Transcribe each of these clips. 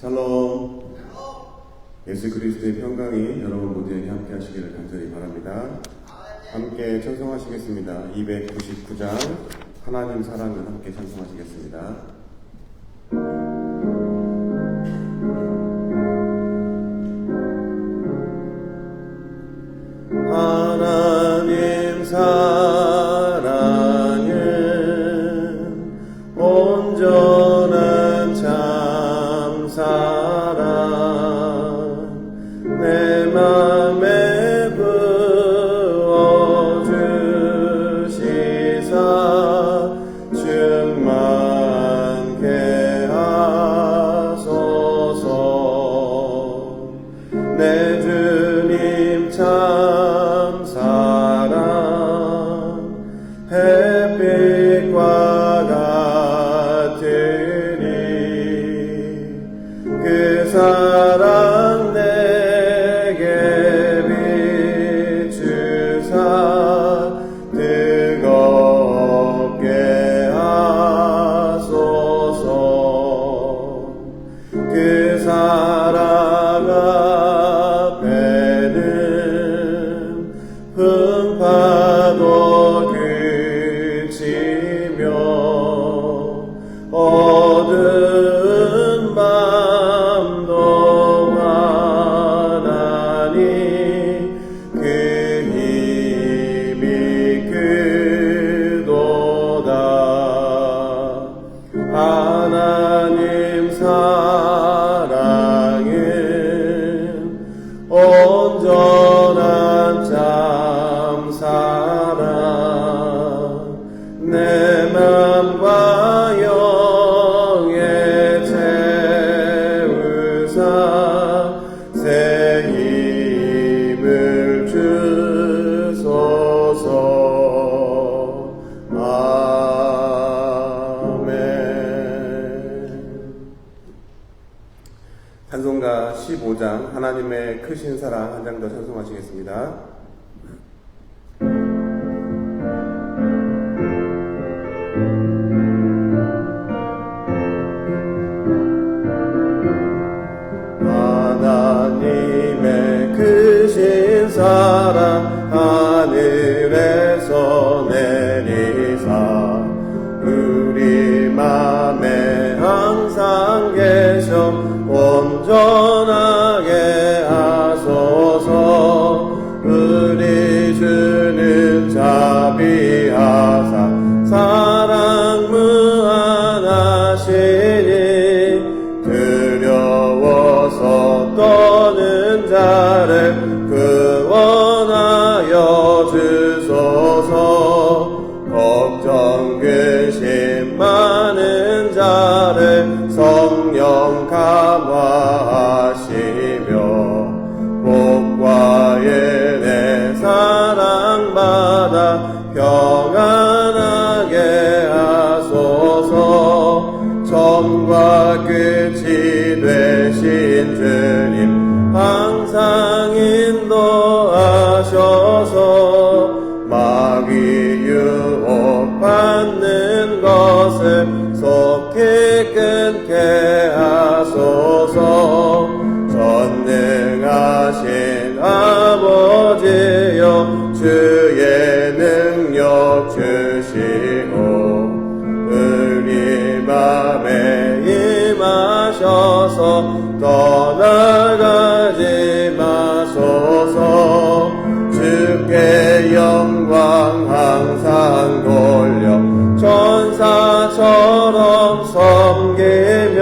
샬롬. 예수 그리스도의 평강이 여러분 모두에게 함께 하시기를 간절히 바랍니다. 함께 찬송하시겠습니다. 299장 하나님 사랑을 함께 찬송하시겠습니다. 하나님 사랑은 온전한 참 사랑 내 맘에 부어주시사 충만케 하소서. 내 주님 참 사랑 햇빛과 같으니 그 사랑 내게 비추사 뜨겁게 하소서. 그 사랑 앞에는 풍파도 그치며 어두운 밤도 환하니 그 힘이 크도다. 하나님 사랑은 온전한 참 사랑 내 맘과 영에 채우사 새 힘을 주소서. 아멘. 찬송가 15장 하나님의 크신 사랑 한 장 더 찬송하시겠습니다. 하나님의 크신 사랑 하늘에서 내리사 우리 맘에 항상 계셔 온전하게 하소서. 우리 주는 자비하사 사랑 무한하시니 두려워서 떠는 자를 구원하여 주소서. 걱정 근심 많은 자를 성령 감화하시며 복과 은혜 사랑받아 평안하게 하소서. 처음과 끝이 되신 주님 항상 인도하셔서 마귀 유혹받는 것을 속히 끊게 하소서. 전능하신 아버지여 주의 능력 주시고 우리 맘에 임하셔서 떠나가지 마소서. 주께 영광 항상 돌려 천사처럼 섬기며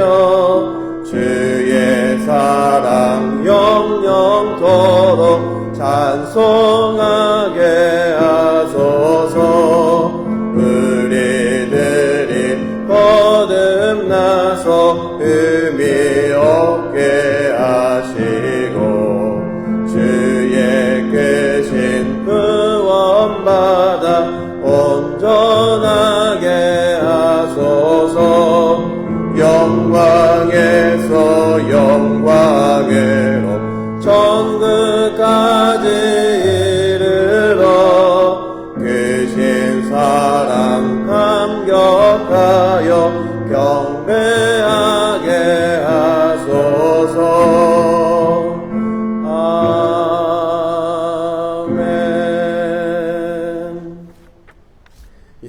주의 사랑 영영토록 찬송하게 하소서. 우리들이 거듭나서 의미 없게 하시고 주의 크신 구원받아 온전하게 하소서. 영광에서 영광으로 천국까지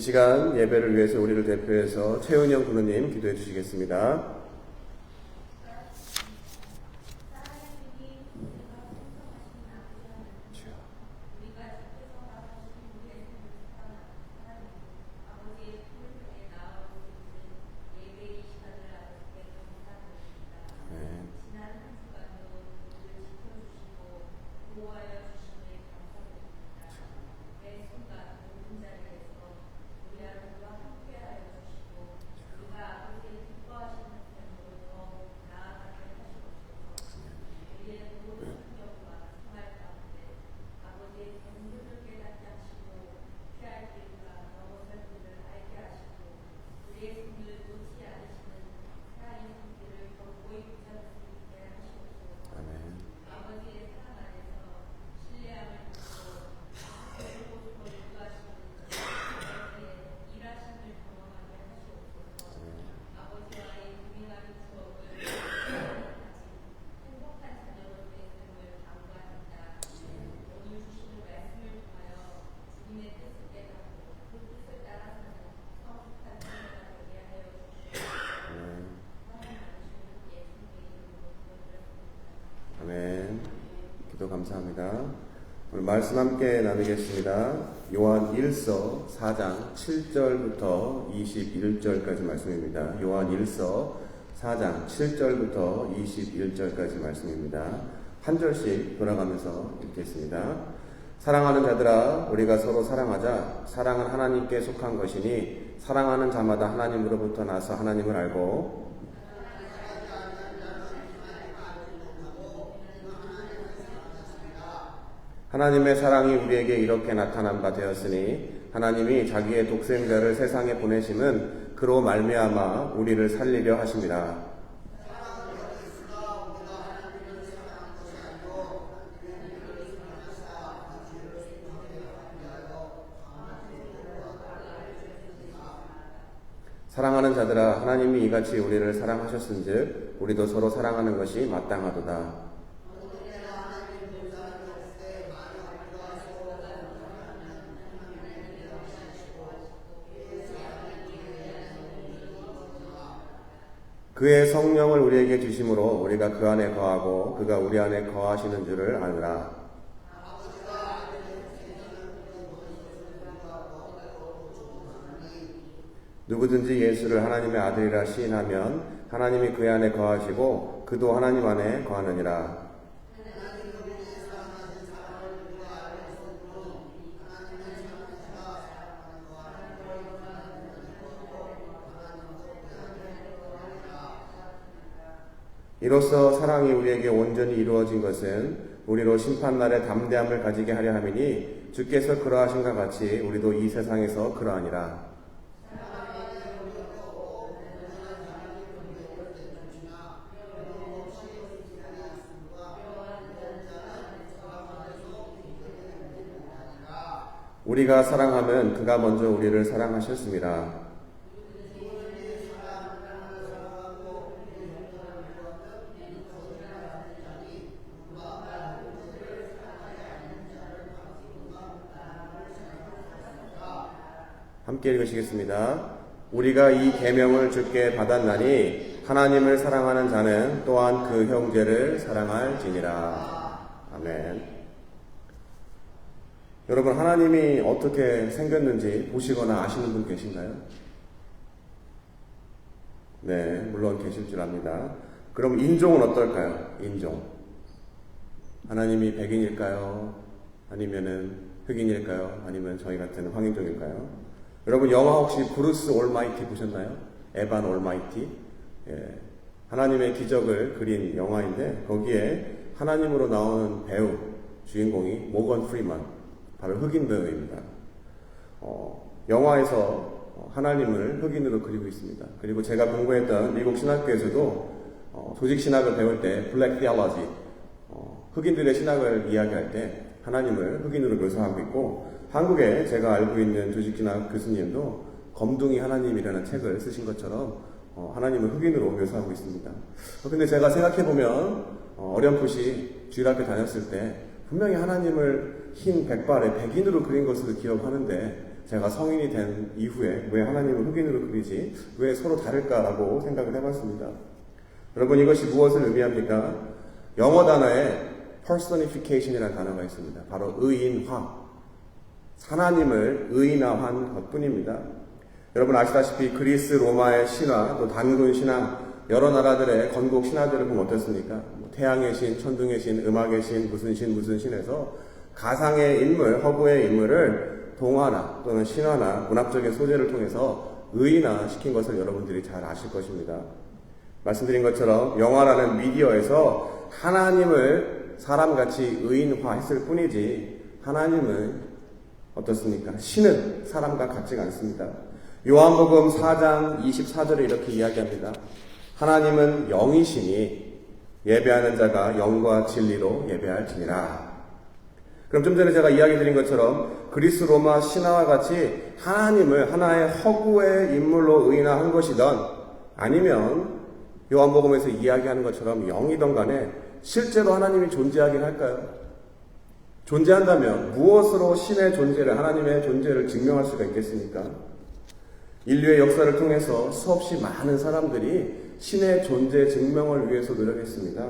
시간 예배를 위해서 우리를 대표해서 최은영 군우님 기도해 주시겠습니다. 아멘. 기도 감사합니다. 오늘 말씀 함께 나누겠습니다. 요한 1서 4장 7절부터 21절까지 말씀입니다. 요한 1서 4장 7절부터 21절까지 말씀입니다. 한 절씩 돌아가면서 읽겠습니다. 사랑하는 자들아, 우리가 서로 사랑하자. 사랑은 하나님께 속한 것이니 사랑하는 자마다 하나님으로부터 나서 하나님을 알고 하나님의 사랑이 우리에게 이렇게 나타난 바 되었으니 하나님이 자기의 독생자를 세상에 보내심은 그로 말미암아 우리를 살리려 하심이라. 사랑하는 자들아, 하나님이 이같이 우리를 사랑하셨은즉 우리도 서로 사랑하는 것이 마땅하도다. 그의 성령을 우리에게 주심으로 우리가 그 안에 거하고 그가 우리 안에 거하시는 줄을 아느라. 누구든지 예수를 하나님의 아들이라 시인하면 하나님이 그의 안에 거하시고 그도 하나님 안에 거하느니라. 이로써 사랑이 우리에게 온전히 이루어진 것은 우리로 심판날에 담대함을 가지게 하려 함이니 주께서 그러하신과 같이 우리도 이 세상에서 그러하니라. 우리가 사랑하면 그가 먼저 우리를 사랑하셨습니다. 함께 읽으시겠습니다. 우리가 이 계명을 주께 받았나니 하나님을 사랑하는 자는 또한 그 형제를 사랑할지니라. 아멘. 여러분, 하나님이 어떻게 생겼는지 보시거나 아시는 분 계신가요? 네, 물론 계실 줄 압니다. 그럼 인종은 어떨까요? 인종. 하나님이 백인일까요? 아니면은 흑인일까요? 아니면 저희 같은 황인종일까요? 여러분, 영화 혹시 브루스 올마이티 보셨나요? 에반 올마이티? 예, 하나님의 기적을 그린 영화인데 거기에 하나님으로 나오는 배우 주인공이 모건 프리만, 바로 흑인 배우입니다. 영화에서 하나님을 흑인으로 그리고 있습니다. 그리고 제가 공부했던 미국 신학교에서도 조직 신학을 배울 때 블랙 테올로지, 흑인들의 신학을 이야기할 때 하나님을 흑인으로 묘사하고 있고, 한국에 제가 알고 있는 조직신학 교수님도 검둥이 하나님이라는 책을 쓰신 것처럼 하나님을 흑인으로 묘사하고 있습니다. 근데 제가 생각해보면 어렴풋이 주일학교 다녔을 때 분명히 하나님을 흰 백발에 백인으로 그린 것으로 기억하는데 제가 성인이 된 이후에 왜 하나님을 흑인으로 그리지? 왜 서로 다를까라고 생각을 해봤습니다. 여러분, 이것이 무엇을 의미합니까? 영어 단어에 personification이라는 단어가 있습니다. 바로 의인화. 하나님을 의인화한 것뿐입니다. 여러분 아시다시피 그리스, 로마의 신화, 또 단군 신화, 여러 나라들의 건국 신화들을 보면 어떻습니까? 태양의 신, 천둥의 신, 음악의 신, 무슨 신에서 가상의 인물, 허구의 인물을 동화나 또는 신화나 문학적인 소재를 통해서 의인화시킨 것을 여러분들이 잘 아실 것입니다. 말씀드린 것처럼 영화라는 미디어에서 하나님을 사람같이 의인화했을 뿐이지 하나님은 어떻습니까? 신은 사람과 같지가 않습니다. 요한복음 4장 24절에 이렇게 이야기합니다. 하나님은 영이시니 예배하는 자가 영과 진리로 예배할지니라. 그럼 좀 전에 제가 이야기 드린 것처럼 그리스 로마 신화와 같이 하나님을 하나의 허구의 인물로 의인화한 것이든 아니면 요한복음에서 이야기하는 것처럼 영이든 간에 실제로 하나님이 존재하긴 할까요? 존재한다면 무엇으로 신의 존재를, 하나님의 존재를 증명할 수가 있겠습니까? 인류의 역사를 통해서 수없이 많은 사람들이 신의 존재 증명을 위해서 노력했습니다.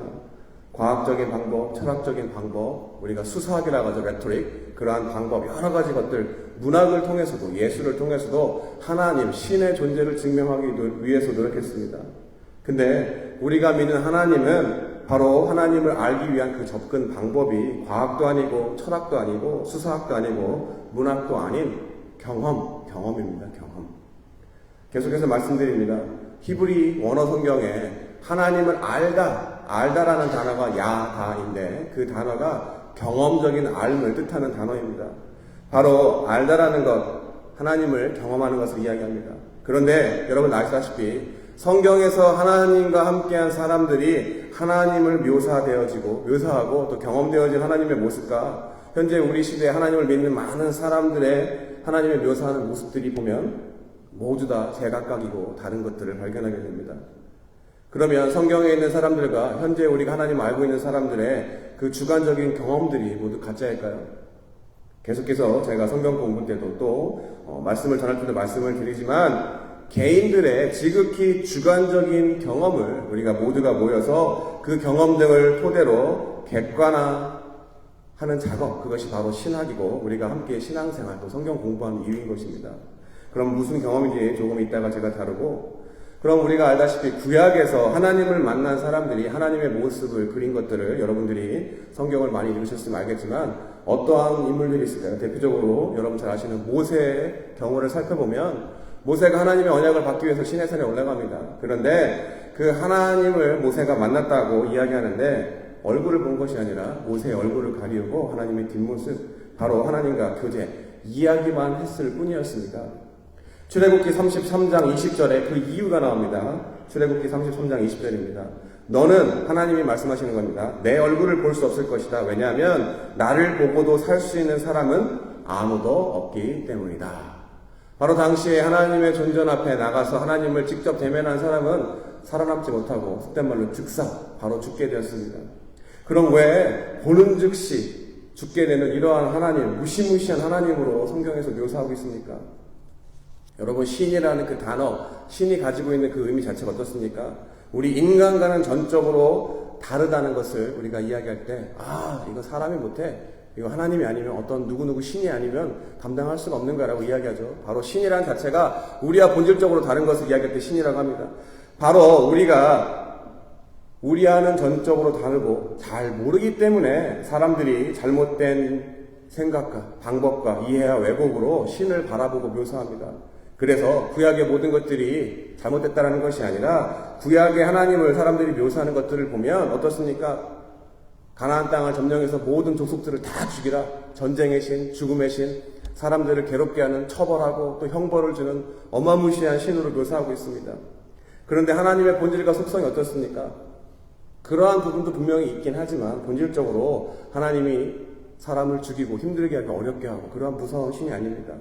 과학적인 방법, 철학적인 방법, 우리가 수사학이라고 하죠, 레토릭, 그러한 방법, 여러 가지 것들, 문학을 통해서도, 예술을 통해서도 하나님, 신의 존재를 증명하기 위해서 노력했습니다. 근데 우리가 믿는 하나님은 바로 하나님을 알기 위한 그 접근 방법이 과학도 아니고 철학도 아니고 수사학도 아니고 문학도 아닌 경험입니다. 경험. 계속해서 말씀드립니다. 히브리 원어 성경에 하나님을 알다라는 단어가 야다인데 그 단어가 경험적인 알을 뜻하는 단어입니다. 바로 알다라는 것, 하나님을 경험하는 것을 이야기합니다. 그런데 여러분 아시다시피 성경에서 하나님과 함께한 사람들이 하나님을 묘사하고 또 경험되어진 하나님의 모습과 현재 우리 시대에 하나님을 믿는 많은 사람들의 하나님을 묘사하는 모습들이 보면 모두 다 제각각이고 다른 것들을 발견하게 됩니다. 그러면 성경에 있는 사람들과 현재 우리가 하나님 알고 있는 사람들의 그 주관적인 경험들이 모두 가짜일까요? 계속해서 제가 성경 공부 때도 또 말씀을 전할 때도 말씀을 드리지만 개인들의 지극히 주관적인 경험을 우리가 모두가 모여서 그 경험 등을 토대로 객관화하는 작업, 그것이 바로 신학이고 우리가 함께 신앙생활 또 성경 공부하는 이유인 것입니다. 그럼 무슨 경험인지 조금 이따가 제가 다루고, 그럼 우리가 알다시피 구약에서 하나님을 만난 사람들이 하나님의 모습을 그린 것들을 여러분들이 성경을 많이 읽으셨으면 알겠지만 어떠한 인물들이 있을까요? 대표적으로 여러분 잘 아시는 모세의 경우를 살펴보면 모세가 하나님의 언약을 받기 위해서 시내산에 올라갑니다. 그런데 그 하나님을 모세가 만났다고 이야기하는데 얼굴을 본 것이 아니라 모세의 얼굴을 가리우고 하나님의 뒷모습, 바로 하나님과 교제, 이야기만 했을 뿐이었습니다. 출애굽기 33장 20절에 그 이유가 나옵니다. 출애굽기 33장 20절입니다. 너는, 하나님이 말씀하시는 겁니다. 내 얼굴을 볼 수 없을 것이다. 왜냐하면 나를 보고도 살 수 있는 사람은 아무도 없기 때문이다. 바로 당시에 하나님의 존전 앞에 나가서 하나님을 직접 대면한 사람은 살아남지 못하고 속된 말로 즉사, 바로 죽게 되었습니다. 그럼 왜 보는 즉시 죽게 되는 이러한 하나님, 무시무시한 하나님으로 성경에서 묘사하고 있습니까? 여러분, 신이라는 그 단어, 신이 가지고 있는 그 의미 자체가 어떻습니까? 우리 인간과는 전적으로 다르다는 것을 우리가 이야기할 때, 이거 사람이 못해, 이거 하나님이 아니면 어떤 누구누구 신이 아니면 감당할 수가 없는 거라고 이야기하죠. 바로 신이라는 자체가 우리와 본질적으로 다른 것을 이야기할 때 신이라고 합니다. 바로 우리와는 전적으로 다르고 잘 모르기 때문에 사람들이 잘못된 생각과 방법과 이해와 왜곡으로 신을 바라보고 묘사합니다. 그래서 구약의 모든 것들이 잘못됐다는 것이 아니라 구약의 하나님을 사람들이 묘사하는 것들을 보면 어떻습니까? 가나안 땅을 점령해서 모든 족속들을 다 죽이라, 전쟁의 신, 죽음의 신, 사람들을 괴롭게 하는, 처벌하고 또 형벌을 주는 어마무시한 신으로 묘사하고 있습니다. 그런데 하나님의 본질과 속성이 어떻습니까? 그러한 부분도 분명히 있긴 하지만 본질적으로 하나님이 사람을 죽이고 힘들게 하고 어렵게 하고 그러한 무서운 신이 아닙니다.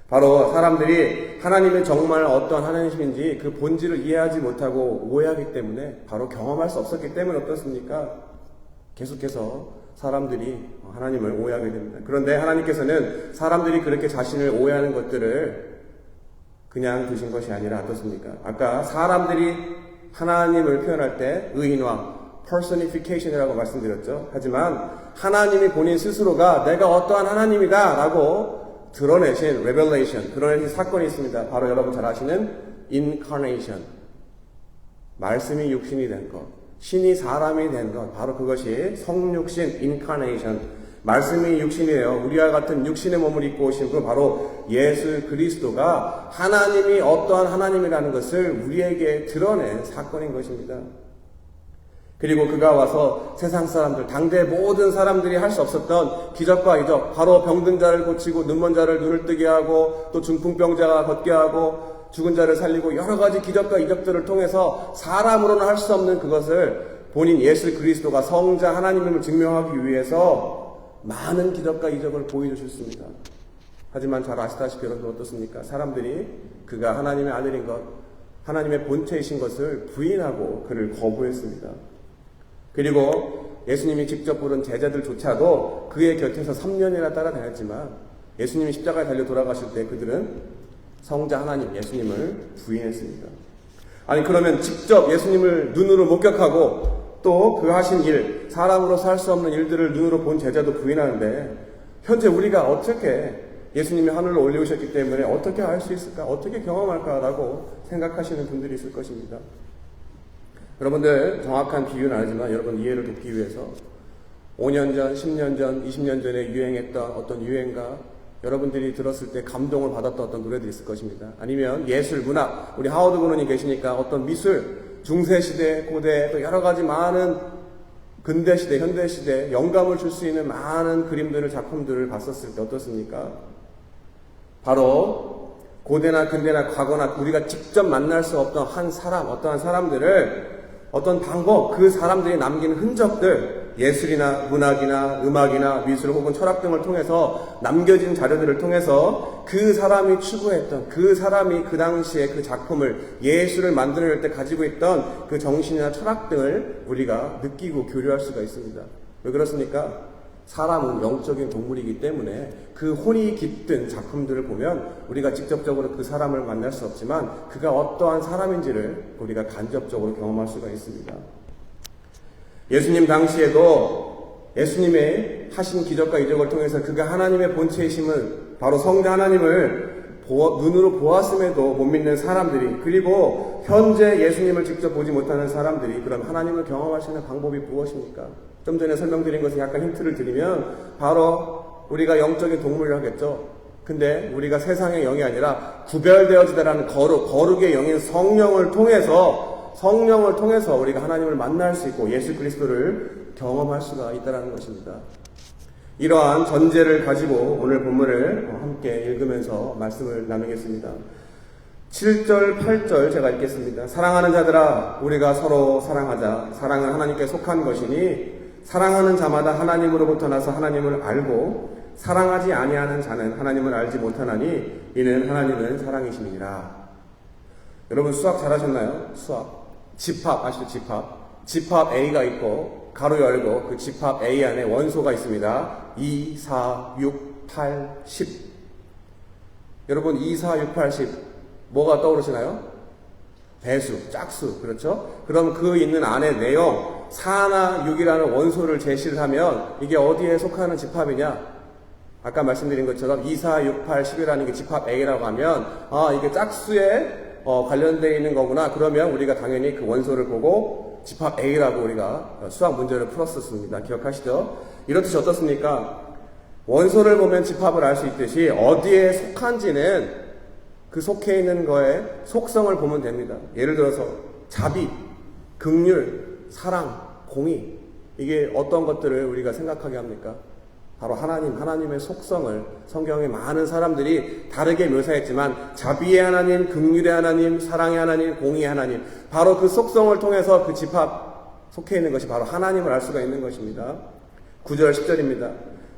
바로 사람들이 하나님이 정말 어떠한 하나님인지 그 본질을 이해하지 못하고 오해하기 때문에, 바로 경험할 수 없었기 때문에 어떻습니까? 계속해서 사람들이 하나님을 오해하게 됩니다. 그런데 하나님께서는 사람들이 그렇게 자신을 오해하는 것들을 그냥 두신 것이 아니라 어떻습니까? 아까 사람들이 하나님을 표현할 때 의인화, personification이라고 말씀드렸죠. 하지만 하나님이 본인 스스로가 내가 어떠한 하나님이다 라고 드러내신 revelation, 드러내신 사건이 있습니다. 바로 여러분 잘 아시는 incarnation, 말씀이 육신이 된 것, 신이 사람이 된 것, 바로 그것이 성육신 incarnation, 말씀이 육신이에요. 우리와 같은 육신의 몸을 입고 오신 분 바로 예수 그리스도가 하나님이 어떠한 하나님이라는 것을 우리에게 드러낸 사건인 것입니다. 그리고 그가 와서 세상 사람들, 당대 모든 사람들이 할 수 없었던 기적과 이적, 바로 병든 자를 고치고 눈먼 자를 눈을 뜨게 하고 또 중풍병자가 걷게 하고 죽은 자를 살리고 여러 가지 기적과 이적들을 통해서 사람으로는 할 수 없는 그것을 본인 예수 그리스도가 성자 하나님임을 증명하기 위해서 많은 기적과 이적을 보여주셨습니다. 하지만 잘 아시다시피 여러분 어떻습니까? 사람들이 그가 하나님의 아들인 것, 하나님의 본체이신 것을 부인하고 그를 거부했습니다. 그리고 예수님이 직접 부른 제자들조차도 그의 곁에서 3년이나 따라다녔지만 예수님이 십자가에 달려 돌아가실 때 그들은 성자 하나님 예수님을 부인했습니다. 아니 그러면 직접 예수님을 눈으로 목격하고 또 그 하신 일, 사람으로서 할 수 없는 일들을 눈으로 본 제자도 부인하는데 현재 우리가 어떻게 예수님이 하늘로 올려오셨기 때문에 어떻게 알 수 있을까? 어떻게 경험할까라고 생각하시는 분들이 있을 것입니다. 여러분들 정확한 비유는 아니지만 여러분 이해를 돕기 위해서 5년 전, 10년 전, 20년 전에 유행했던 어떤 유행가 여러분들이 들었을 때 감동을 받았던 어떤 노래들이 있을 것입니다. 아니면 예술, 문학, 우리 하워드 군원이 계시니까 어떤 미술, 중세시대, 고대, 또 여러 가지 많은 근대시대, 현대시대 영감을 줄 수 있는 많은 그림들을, 작품들을 봤었을 때 어떻습니까? 바로 고대나 근대나 과거나 우리가 직접 만날 수 없던 한 사람, 어떠한 사람들을 어떤 방법, 그 사람들이 남긴 흔적들, 예술이나 문학이나 음악이나 미술 혹은 철학 등을 통해서 남겨진 자료들을 통해서 그 사람이 추구했던, 그 사람이 그 당시에 그 작품을, 예술을 만들어낼 때 가지고 있던 그 정신이나 철학 등을 우리가 느끼고 교류할 수가 있습니다. 왜 그렇습니까? 사람은 영적인 동물이기 때문에 그 혼이 깃든 작품들을 보면 우리가 직접적으로 그 사람을 만날 수 없지만 그가 어떠한 사람인지를 우리가 간접적으로 경험할 수가 있습니다. 예수님 당시에도 예수님의 하신 기적과 이적을 통해서 그가 하나님의 본체이심을, 바로 성자 하나님을 눈으로 보았음에도 못 믿는 사람들이, 그리고 현재 예수님을 직접 보지 못하는 사람들이 그럼 하나님을 경험할 수 있는 방법이 무엇입니까? 좀 전에 설명드린 것은 약간 힌트를 드리면 바로 우리가 영적인 동물을 하겠죠. 근데 우리가 세상의 영이 아니라 구별되어지다라는 거룩의 영인 성령을 통해서 우리가 하나님을 만날 수 있고 예수 그리스도를 경험할 수가 있다는 것입니다. 이러한 전제를 가지고 오늘 본문을 함께 읽으면서 말씀을 나누겠습니다. 7절, 8절 제가 읽겠습니다. 사랑하는 자들아, 우리가 서로 사랑하자. 사랑은 하나님께 속한 것이니 사랑하는 자마다 하나님으로부터 나서 하나님을 알고 사랑하지 아니하는 자는 하나님을 알지 못하나니 이는 하나님은 사랑이심이니라. 여러분 수학 잘하셨나요? 수학. 집합 아시죠? 집합 A가 있고 가로 열고 그 집합 A 안에 원소가 있습니다. 2, 4, 6, 8, 10. 여러분 2, 4, 6, 8, 10 뭐가 떠오르시나요? 배수, 짝수, 그렇죠? 그럼 그 있는 안에 내용 4나 6이라는 원소를 제시를 하면 이게 어디에 속하는 집합이냐? 아까 말씀드린 것처럼 2, 4, 6, 8, 10이라는 게 집합 A라고 하면 이게 짝수에 관련되어 있는 거구나. 그러면 우리가 당연히 그 원소를 보고 집합 A라고 우리가 수학 문제를 풀었었습니다. 기억하시죠? 이렇듯이 어떻습니까? 원소를 보면 집합을 알 수 있듯이 어디에 속한지는 그 속해 있는 거에 속성을 보면 됩니다. 예를 들어서 자비, 긍휼, 사랑, 공의, 이게 어떤 것들을 우리가 생각하게 합니까? 바로 하나님의 속성을 성경의 많은 사람들이 다르게 묘사했지만 자비의 하나님, 긍휼의 하나님, 사랑의 하나님, 공의의 하나님, 바로 그 속성을 통해서 그 집합 속해 있는 것이 바로 하나님을 알 수가 있는 것입니다. 9절 10절입니다.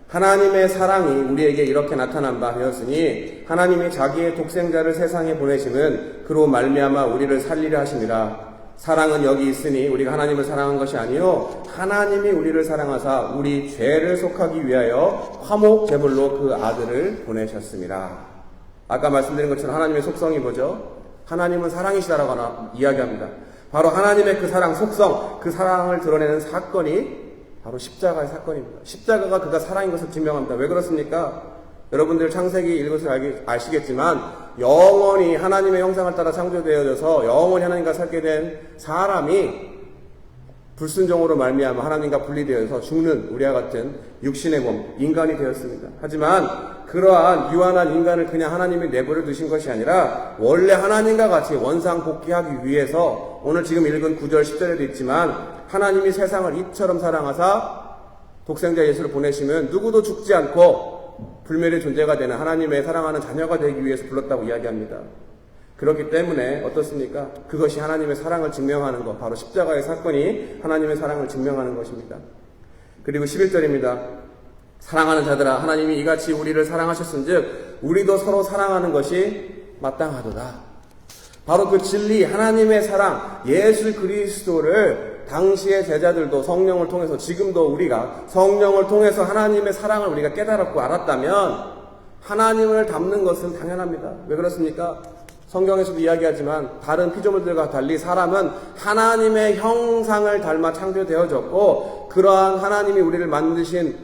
하나님의 사랑이 우리에게 이렇게 나타난 바 되었으니 하나님이 자기의 독생자를 세상에 보내심은 그로 말미암아 우리를 살리려 하심이라. 사랑은 여기 있으니 우리가 하나님을 사랑한 것이 아니요 하나님이 우리를 사랑하사 우리 죄를 속하기 위하여 화목 제물로 그 아들을 보내셨습니다. 아까 말씀드린 것처럼 하나님의 속성이 뭐죠? 하나님은 사랑이시다라고 이야기합니다. 바로 하나님의 그 사랑 속성, 그 사랑을 드러내는 사건이 바로 십자가의 사건입니다. 십자가가 그가 사랑인 것을 증명합니다. 왜 그렇습니까? 여러분들 창세기 읽으셔서 아시겠지만 영원히 하나님의 형상을 따라 창조되어져서 영원히 하나님과 살게 된 사람이 불순종으로 말미암아 하나님과 분리되어서 죽는 우리와 같은 육신의 몸, 인간이 되었습니다. 하지만 그러한 유한한 인간을 그냥 하나님이 내버려 두신 것이 아니라 원래 하나님과 같이 원상복귀하기 위해서 오늘 지금 읽은 9절 10절에도 있지만 하나님이 세상을 이처럼 사랑하사 독생자 예수를 보내시면 누구도 죽지 않고 불멸의 존재가 되는 하나님의 사랑하는 자녀가 되기 위해서 불렀다고 이야기합니다. 그렇기 때문에 어떻습니까? 그것이 하나님의 사랑을 증명하는 것, 바로 십자가의 사건이 하나님의 사랑을 증명하는 것입니다. 그리고 11절입니다. 사랑하는 자들아 하나님이 이같이 우리를 사랑하셨은즉 우리도 서로 사랑하는 것이 마땅하도다. 바로 그 진리 하나님의 사랑 예수 그리스도를 당시의 제자들도 성령을 통해서 지금도 우리가 성령을 통해서 하나님의 사랑을 우리가 깨달았고 알았다면 하나님을 닮는 것은 당연합니다. 왜 그렇습니까? 성경에서도 이야기하지만 다른 피조물들과 달리 사람은 하나님의 형상을 닮아 창조되어졌고 그러한 하나님이 우리를 만드신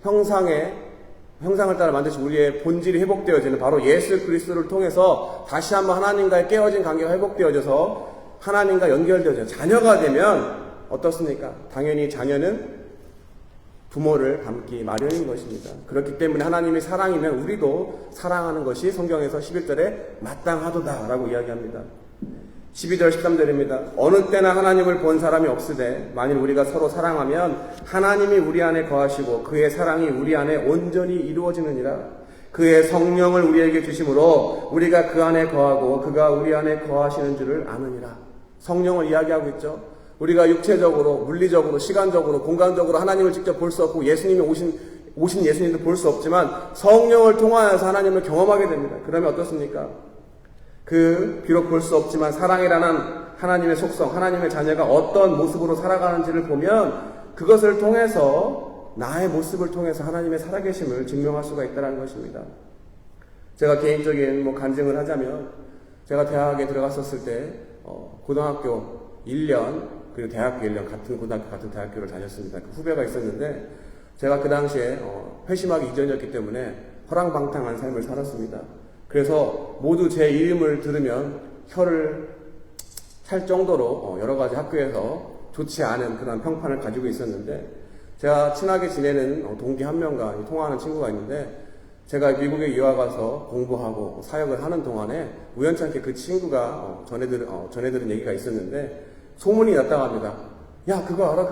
형상을 따라 만드신 우리의 본질이 회복되어지는 바로 예수 그리스도를 통해서 다시 한번 하나님과의 깨어진 관계가 회복되어져서 하나님과 연결되어져 자녀가 되면 어떻습니까? 당연히 자녀는 부모를 닮기 마련인 것입니다. 그렇기 때문에 하나님이 사랑이면 우리도 사랑하는 것이 성경에서 11절에 마땅하도다 라고 이야기합니다. 12절 13절입니다. 어느 때나 하나님을 본 사람이 없으되 만일 우리가 서로 사랑하면 하나님이 우리 안에 거하시고 그의 사랑이 우리 안에 온전히 이루어지느니라. 그의 성령을 우리에게 주심으로 우리가 그 안에 거하고 그가 우리 안에 거하시는 줄을 아느니라. 성령을 이야기하고 있죠. 우리가 육체적으로, 물리적으로, 시간적으로, 공간적으로 하나님을 직접 볼 수 없고 예수님이 오신 예수님도 볼 수 없지만 성령을 통하여서 하나님을 경험하게 됩니다. 그러면 어떻습니까? 비록 볼 수 없지만 사랑이라는 하나님의 속성, 하나님의 자녀가 어떤 모습으로 살아가는지를 보면 그것을 통해서 나의 모습을 통해서 하나님의 살아계심을 증명할 수가 있다는 것입니다. 제가 개인적인 간증을 하자면 제가 대학에 들어갔었을 때 고등학교 1년 그리고 대학교 1년 같은 고등학교 같은 대학교를 다녔습니다. 그 후배가 있었는데 제가 그 당시에 회심하기 이전이었기 때문에 허랑방탕한 삶을 살았습니다. 그래서 모두 제 이름을 들으면 혀를 찰 정도로 여러 가지 학교에서 좋지 않은 그런 평판을 가지고 있었는데 제가 친하게 지내는 동기 한 명과 통화하는 친구가 있는데 제가 미국에 유학 가서 공부하고 사역을 하는 동안에 우연찮게 그 친구가 전해들은 얘기가 있었는데 소문이 났다고 합니다. 야, 그거 알아?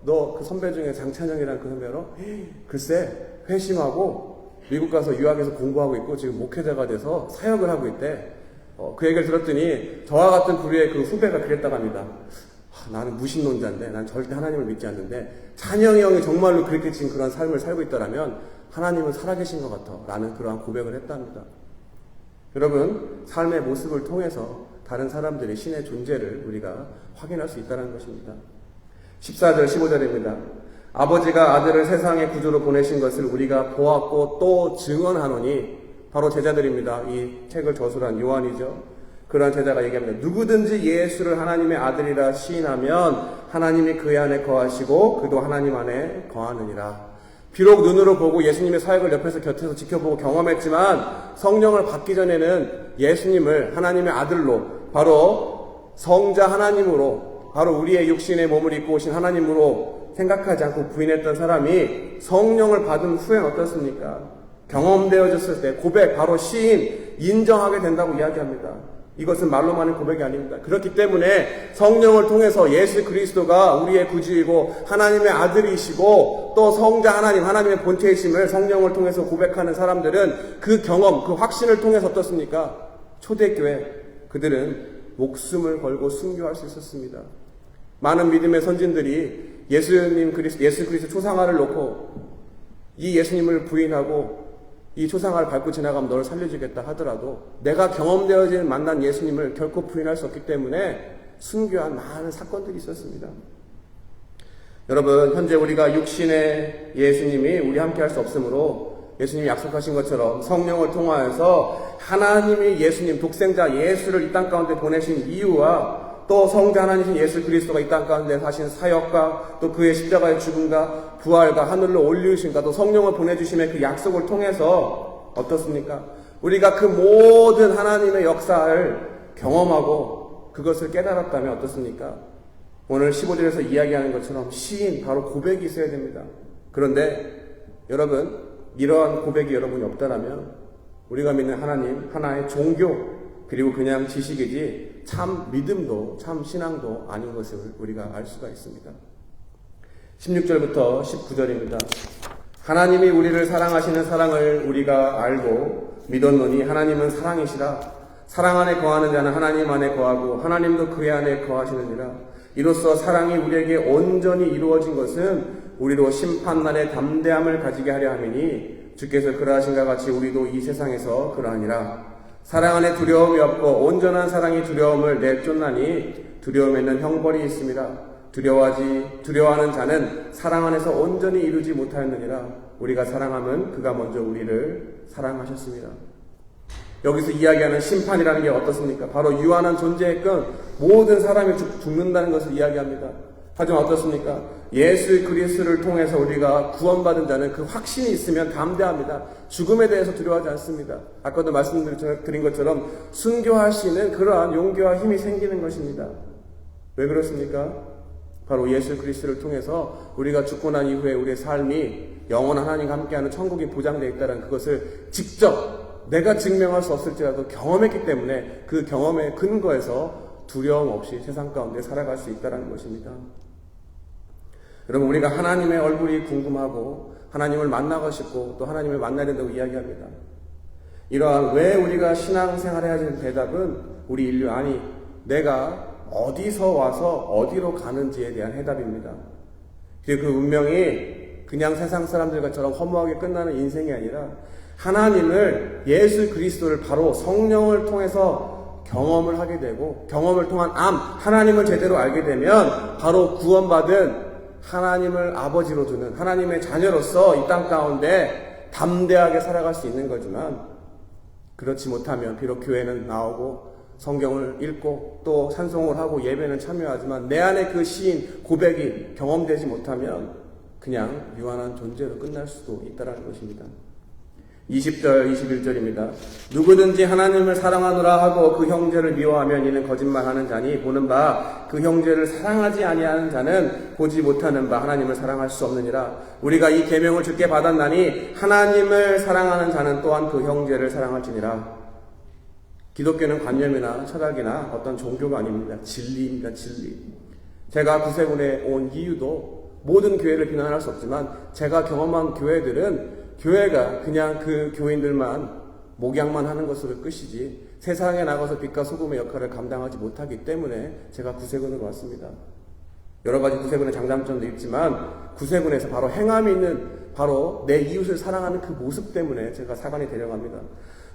너 그 선배 중에 장찬영이라는 그 선배 알아? 글쎄, 회심하고 미국 가서 유학에서 공부하고 있고 지금 목회자가 돼서 사역을 하고 있대. 그 얘기를 들었더니 저와 같은 부류의 그 후배가 그랬다고 합니다. 나는 무신론자인데 난 절대 하나님을 믿지 않는데 찬영이 형이 정말로 그렇게 지금 그런 삶을 살고 있더라면 하나님은 살아계신 것 같아 라는 그러한 고백을 했답니다. 여러분, 삶의 모습을 통해서 다른 사람들의 신의 존재를 우리가 확인할 수 있다는 것입니다. 14절 15절입니다. 아버지가 아들을 세상의 구주로 보내신 것을 우리가 보았고 또 증언하노니 바로 제자들입니다. 이 책을 저술한 요한이죠. 그러한 제자가 얘기합니다. 누구든지 예수를 하나님의 아들이라 시인하면 하나님이 그의 안에 거하시고 그도 하나님 안에 거하느니라. 비록 눈으로 보고 예수님의 사역을 옆에서 곁에서 지켜보고 경험했지만 성령을 받기 전에는 예수님을 하나님의 아들로 바로 성자 하나님으로 바로 우리의 육신의 몸을 입고 오신 하나님으로 생각하지 않고 부인했던 사람이 성령을 받은 후엔 어떻습니까? 경험되어졌을 때 고백, 바로 시인, 인정하게 된다고 이야기합니다. 이것은 말로만 하는 고백이 아닙니다. 그렇기 때문에 성령을 통해서 예수 그리스도가 우리의 구주이고 하나님의 아들이시고 또 성자 하나님, 하나님의 본체이심을 성령을 통해서 고백하는 사람들은 그 경험, 그 확신을 통해서 어떻습니까? 초대교회 그들은 목숨을 걸고 순교할 수 있었습니다. 많은 믿음의 선진들이 예수 그리스도 초상화를 놓고 이 예수님을 부인하고 이 초상화를 밟고 지나가면 너를 살려주겠다 하더라도 내가 경험되어진 만난 예수님을 결코 부인할 수 없기 때문에 순교한 많은 사건들이 있었습니다. 여러분, 현재 우리가 육신의 예수님이 우리 함께 할 수 없으므로 예수님이 약속하신 것처럼 성령을 통하여서 하나님이 예수님, 독생자 예수를 이 땅 가운데 보내신 이유와 또 성자 하나님이신 예수 그리스도가 이 땅 가운데 하신 사역과 또 그의 십자가의 죽음과 부활과 하늘로 올리우신과 또 성령을 보내주심의 그 약속을 통해서 어떻습니까? 우리가 그 모든 하나님의 역사를 경험하고 그것을 깨달았다면 어떻습니까? 오늘 15절에서 이야기하는 것처럼 시인, 바로 고백이 있어야 됩니다. 그런데 여러분, 이러한 고백이 여러분이 없다라면 우리가 믿는 하나님, 하나의 종교, 그리고 그냥 지식이지 참 믿음도 참 신앙도 아닌 것을 우리가 알 수가 있습니다. 16절부터 19절입니다. 하나님이 우리를 사랑하시는 사랑을 우리가 알고 믿었노니 하나님은 사랑이시라. 사랑 안에 거하는 자는 하나님 안에 거하고 하나님도 그의 안에 거하시느니라. 이로써 사랑이 우리에게 온전히 이루어진 것은 우리로 심판날에 담대함을 가지게 하려 함이니 주께서 그러하신가 같이 우리도 이 세상에서 그러하니라. 사랑 안에 두려움이 없고 온전한 사랑이 두려움을 내쫓나니 두려움에는 형벌이 있습니다. 두려워하는 자는 사랑 안에서 온전히 이루지 못하였느니라. 우리가 사랑하면 그가 먼저 우리를 사랑하셨습니다. 여기서 이야기하는 심판이라는 게 어떻습니까? 바로 유한한 존재의 끈, 모든 사람이 죽는다는 것을 이야기합니다. 하지만 어떻습니까? 예수 그리스도를 통해서 우리가 구원받은 자는 그 확신이 있으면 담대합니다. 죽음에 대해서 두려워하지 않습니다. 아까도 말씀드린 것처럼 순교할 수 있는 그러한 용기와 힘이 생기는 것입니다. 왜 그렇습니까? 바로 예수 그리스도를 통해서 우리가 죽고 난 이후에 우리의 삶이 영원한 하나님과 함께하는 천국이 보장되어 있다는 그것을 직접 내가 증명할 수 없을지라도 경험했기 때문에 그 경험의 근거에서 두려움 없이 세상 가운데 살아갈 수 있다는 것입니다. 여러분, 우리가 하나님의 얼굴이 궁금하고 하나님을 만나고 싶고 또 하나님을 만나야 된다고 이야기합니다. 이러한 왜 우리가 신앙생활을 해야 되는 대답은 우리 인류, 아니 내가 어디서 와서 어디로 가는지에 대한 해답입니다. 그리고 그 운명이 그냥 세상 사람들과처럼 허무하게 끝나는 인생이 아니라 하나님을, 예수 그리스도를 바로 성령을 통해서 경험을 하게 되고 경험을 통한 하나님을 제대로 알게 되면 바로 구원받은 하나님을 아버지로 두는 하나님의 자녀로서 이 땅 가운데 담대하게 살아갈 수 있는 거지만, 그렇지 못하면 비록 교회는 나오고 성경을 읽고 또 찬송을 하고 예배는 참여하지만 내 안에 그 시인 고백이 경험되지 못하면 그냥 유한한 존재로 끝날 수도 있다는 것입니다. 20절, 21절입니다. 누구든지 하나님을 사랑하노라 하고 그 형제를 미워하면 이는 거짓말하는 자니 보는 바 그 형제를 사랑하지 아니하는 자는 보지 못하는 바 하나님을 사랑할 수 없느니라. 우리가 이 계명을 주께 받았나니 하나님을 사랑하는 자는 또한 그 형제를 사랑할지니라. 기독교는 관념이나 철학이나 어떤 종교가 아닙니다. 진리입니다. 진리. 제가 구세군에 온 이유도 모든 교회를 비난할 수 없지만 제가 경험한 교회들은 교회가 그냥 그 교인들만 목양만 하는 것으로 끝이지 세상에 나가서 빛과 소금의 역할을 감당하지 못하기 때문에 제가 구세군으로 왔습니다. 여러 가지 구세군의 장단점도 있지만 구세군에서 바로 행함이 있는 바로 내 이웃을 사랑하는 그 모습 때문에 제가 사관이 되려갑니다.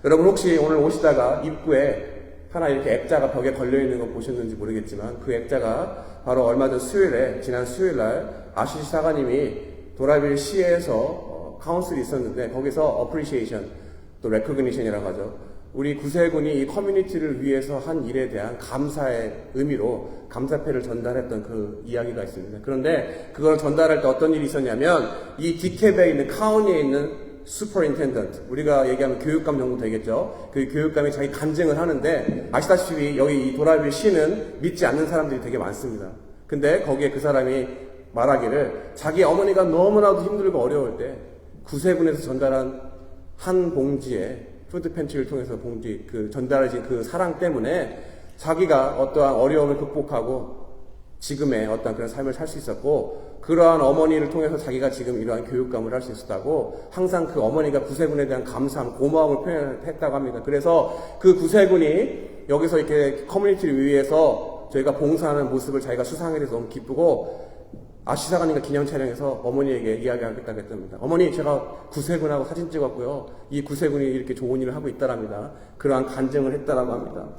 여러분, 혹시 오늘 오시다가 입구에 하나 이렇게 액자가 벽에 걸려있는 거 보셨는지 모르겠지만 그 액자가 바로 얼마 전 지난 수요일날 아시시 사관님이 도라빌 시에서 카운슬이 있었는데 거기서 appreciation, 또 recognition이라고 하죠. 우리 구세군이 이 커뮤니티를 위해서 한 일에 대한 감사의 의미로 감사패를 전달했던 그 이야기가 있습니다. 그런데 그걸 전달할 때 어떤 일이 있었냐면 이 디캡에 있는 카운티에 있는 슈퍼인텐던트, 우리가 얘기하면 교육감 정도 되겠죠. 그 교육감이 자기 간증을 하는데 아시다시피 여기 이 도라빌 시는 믿지 않는 사람들이 되게 많습니다. 근데 거기에 그 사람이 말하기를 자기 어머니가 너무나도 힘들고 어려울 때 구세군에서 전달한 한 봉지에 푸드 팬트리를 통해서 전달해진 그 사랑 때문에 자기가 어떠한 어려움을 극복하고 지금의 어떤 그런 삶을 살 수 있었고, 그러한 어머니를 통해서 자기가 지금 이러한 교육감을 할 수 있었다고 항상 그 어머니가 구세군에 대한 감사함, 고마움을 표현했다고 합니다. 그래서 그 구세군이 여기서 이렇게 커뮤니티를 위해서 저희가 봉사하는 모습을 자기가 수상하게 돼서 너무 기쁘고 아시사관님과 기념 촬영해서 어머니에게 이야기하겠다고 했답니다. 어머니, 제가 구세군하고 사진 찍었고요. 이 구세군이 이렇게 좋은 일을 하고 있다랍니다. 그러한 간증을 했다라고 합니다.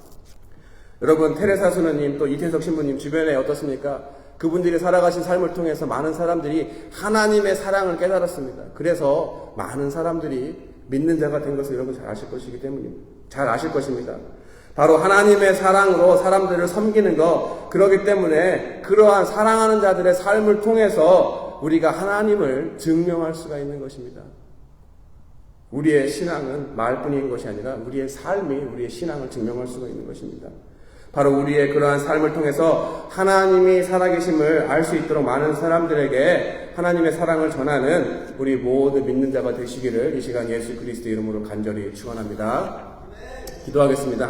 여러분, 테레사 수녀님, 또 이태석 신부님 주변에 어떻습니까? 그분들이 살아가신 삶을 통해서 많은 사람들이 하나님의 사랑을 깨달았습니다. 그래서 많은 사람들이 믿는 자가 된 것을 여러분 잘 아실 것이기 때문입니다. 잘 아실 것입니다. 바로 하나님의 사랑으로 사람들을 섬기는 것, 그렇기 때문에 그러한 사랑하는 자들의 삶을 통해서 우리가 하나님을 증명할 수가 있는 것입니다. 우리의 신앙은 말뿐인 것이 아니라 우리의 삶이 우리의 신앙을 증명할 수가 있는 것입니다. 바로 우리의 그러한 삶을 통해서 하나님이 살아계심을 알 수 있도록 많은 사람들에게 하나님의 사랑을 전하는 우리 모두 믿는 자가 되시기를 이 시간 예수 그리스도 이름으로 간절히 축원합니다. 기도하겠습니다.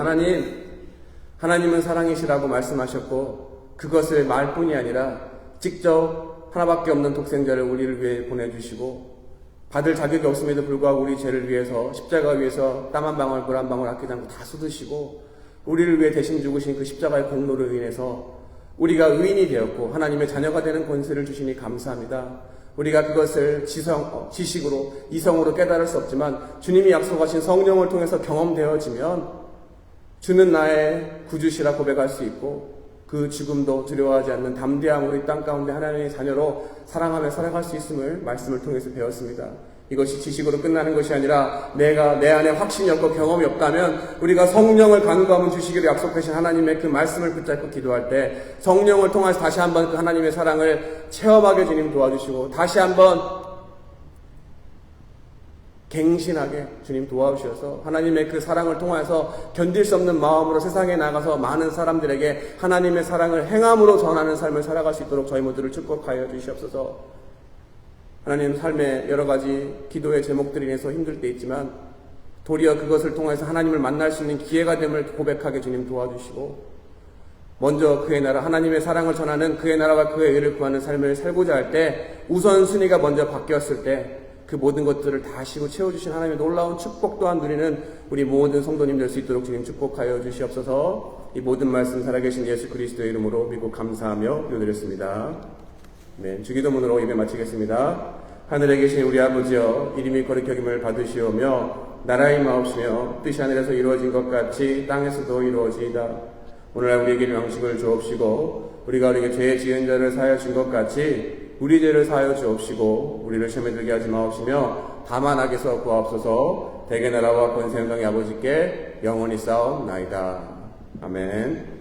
하나님은 사랑이시라고 말씀하셨고 그것을 말뿐이 아니라 직접 하나밖에 없는 독생자를 우리를 위해 보내주시고 받을 자격이 없음에도 불구하고 우리 죄를 위해서 십자가 위에서 땀 한 방울 물 한 방울 아끼지 않고 다 쏟으시고 우리를 위해 대신 죽으신 그 십자가의 공로로 인해서 우리가 의인이 되었고 하나님의 자녀가 되는 권세를 주시니 감사합니다. 우리가 그것을 지식으로 이성으로 깨달을 수 없지만 주님이 약속하신 성령을 통해서 경험되어지면 주는 나의 구주시라 고백할 수 있고 그 죽음도 두려워하지 않는 담대함으로 이 땅 가운데 하나님의 자녀로 사랑하며 살아갈 수 있음을 말씀을 통해서 배웠습니다. 이것이 지식으로 끝나는 것이 아니라 내가 내 안에 확신이 없고 경험이 없다면 우리가 성령을 간구하면 주시기로 약속하신 하나님의 그 말씀을 붙잡고 기도할 때 성령을 통해서 다시 한번 그 하나님의 사랑을 체험하게 주님 도와주시고 다시 한번 갱신하게 주님 도와주셔서 하나님의 그 사랑을 통해서 견딜 수 없는 마음으로 세상에 나가서 많은 사람들에게 하나님의 사랑을 행함으로 전하는 삶을 살아갈 수 있도록 저희 모두를 축복하여 주시옵소서. 하나님 삶의 여러 가지 기도의 제목들이 인해서 힘들 때 있지만 도리어 그것을 통해서 하나님을 만날 수 있는 기회가 됨을 고백하게 주님 도와주시고 먼저 그의 나라 하나님의 사랑을 전하는 그의 나라와 그의 의를 구하는 삶을 살고자 할 때 우선순위가 먼저 바뀌었을 때 그 모든 것들을 다 하시고 채워주신 하나님의 놀라운 축복 또한 누리는 우리 모든 성도님 될 수 있도록 주님 축복하여 주시옵소서. 이 모든 말씀 살아계신 예수 그리스도의 이름으로 믿고 감사하며 기도드렸습니다. 네, 주기도문으로 예배 마치겠습니다. 하늘에 계신 우리 아버지여 이름이 거룩히 여김을 받으시오며 나라의 마옵시며 뜻이 하늘에서 이루어진 것 같이 땅에서도 이루어지이다. 오늘날 우리에게 양식을 주옵시고 우리가 우리에게 죄 지은 자를 사하여 준 것 같이 우리 죄를 사하여 주옵시고 우리를 시험에 들게 하지 마옵시며 다만 악에서 구하옵소서. 대개 나라와 권세 영광의 아버지께 영원히 싸움나이다. 아멘.